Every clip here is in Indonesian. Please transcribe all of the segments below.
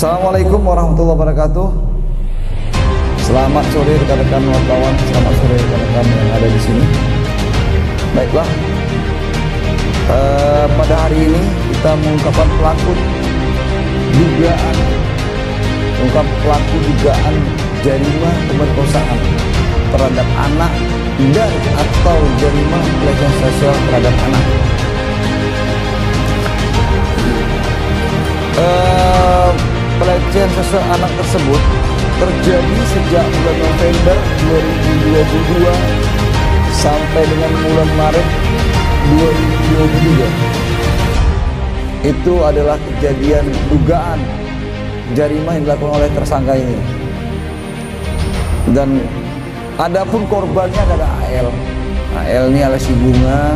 Assalamualaikum warahmatullahi wabarakatuh. Selamat sore rekan-rekan wartawan, selamat sore rekan-rekan yang ada di sini. Baiklah, pada hari ini kita mengungkapkan pelaku dugaan jarima pemerkosaan terhadap anak dan atau jarima pelecehan seksual terhadap anak. Pelecehan seksual anak tersebut terjadi sejak bulan November 2022 sampai dengan bulan Maret 2023. Itu adalah kejadian dugaan jarima yang dilakukan oleh tersangka ini. Dan adapun korbannya adalah AL. AL ini adalah si Bunga,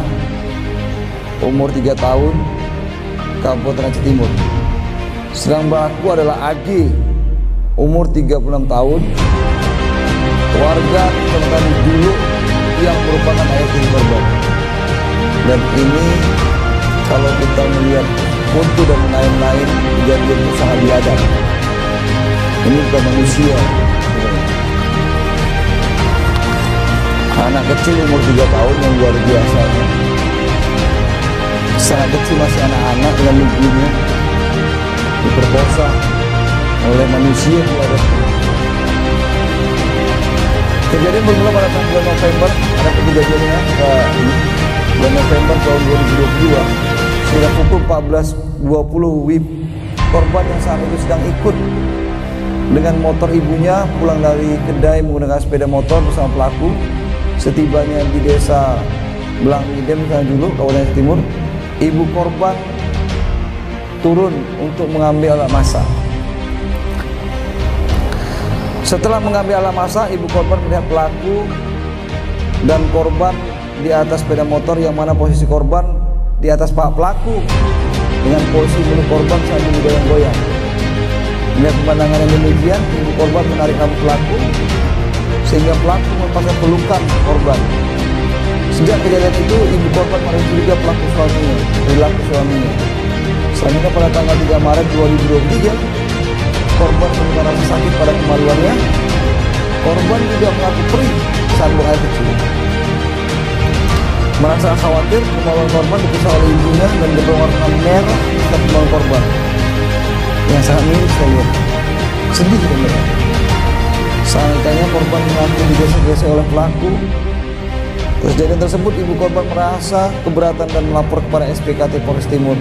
umur 3 tahun, Kabupaten Aceh Timur. Sedang pelaku adalah AG, umur 36 tahun, warga Kecamatan Juluk yang merupakan ayah dari korban. Dan ini kalau kita melihat foto dan lain-lain, kejadian itu sangat biadab. Ini bukan manusia. Anak kecil umur 3 tahun yang luar biasa. Sangat kecil, masih anak-anak dengan ibunya diperkosa oleh manusia di luar. Kejadian bermula pada bulan November, ada kejadiannya bulan November tahun 2022 sekitar pukul 14.20 WIB. Korban yang saat itu sedang ikut dengan motor ibunya pulang dari kedai menggunakan sepeda motor bersama pelaku. Setibanya di desa Belang Midem, Tanjulu, Kabupaten Aceh Timur, ibu korban turun untuk mengambil alat masak. Setelah mengambil alat masak, ibu korban melihat pelaku dan korban di atas sepeda motor, yang mana posisi korban di atas pak pelaku dengan posisi mulut korban sambil goyang-goyang. Melihat pemandangan yang demikian, ibu korban menarik rambut pelaku sehingga pelaku melepaskan pelukan korban. Sejak kejadian itu, ibu korban merasa curiga perilaku suaminya. Selanjutnya pada tanggal 3 Maret 2023, korban menemukan rasa sakit pada kemaluannya. Korban juga mengaku perih saat buang air kecil. Merasa khawatir, kemaluan korban diperiksa oleh ibunya dan berwarna merah setelah kemaluan korban yang sangat miris sekali. Sedih sebenarnya. Selanjutnya korban mengaku digesek-gesek oleh pelaku. Kejadian tersebut ibu korban merasa keberatan dan melapor kepada SPKT Polres Timur.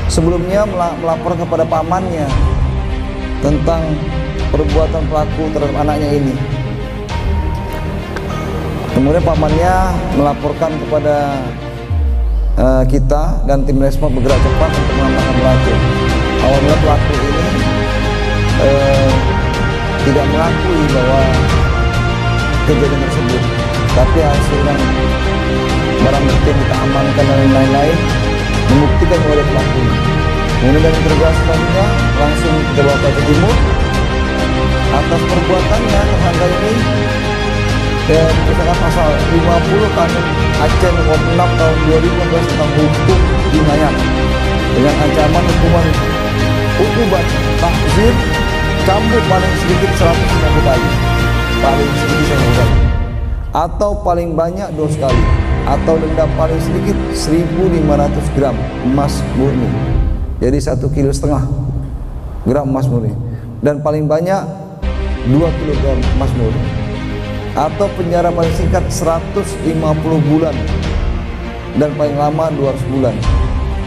Sebelumnya melapor kepada pamannya tentang perbuatan pelaku terhadap anaknya ini. Kemudian pamannya melaporkan kepada kita dan tim respons bergerak cepat untuk mengamankan pelaku. Awalnya pelaku ini tidak mengakui bahwa kejadian tersebut, tapi hasilnya barang bukti yang kita amankan dan lain-lain membuktikan bahwa ada pelaku. Kemudian dari interogasi selanjutnya langsung kita bawa ke Aceh Timur. Atas perbuatannya tersangka ini berdasarkan pasal 50 Kanun Aceh nomor 6 tahun 2015 tentang hukum jinayat dengan ancaman hukuman hukuman takzir cambuk paling sedikit 150 kali, paling sedikit 150 kali, atau paling banyak 2 kali, atau denda paling sedikit 1.500 gram emas murni. Jadi 1,5 kilo gram emas murni, dan paling banyak 2 kg emas murni, atau penjara paling singkat 150 bulan dan paling lama 200 bulan,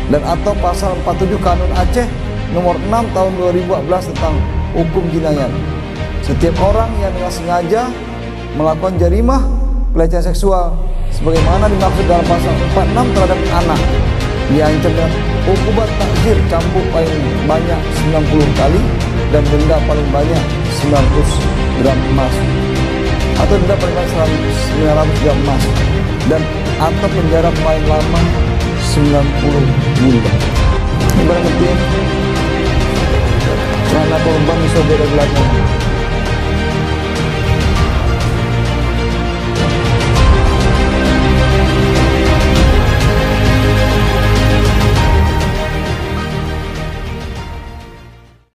dan atau pasal 47 Kanun Aceh nomor 6 tahun 2014 tentang hukum jinayat. Setiap orang yang dengan sengaja melakukan jarimah pelecehan seksual sebagaimana dimaksud dalam pasal 46 terhadap anak diancam dengan hukuman takzir cambuk paling banyak 90 kali dan denda paling banyak 900 gram emas, atau denda paling banyak 900 gram emas, dan atau penjara paling lama 90 bulan. Ibarat penting karena korban disobek dari belakang.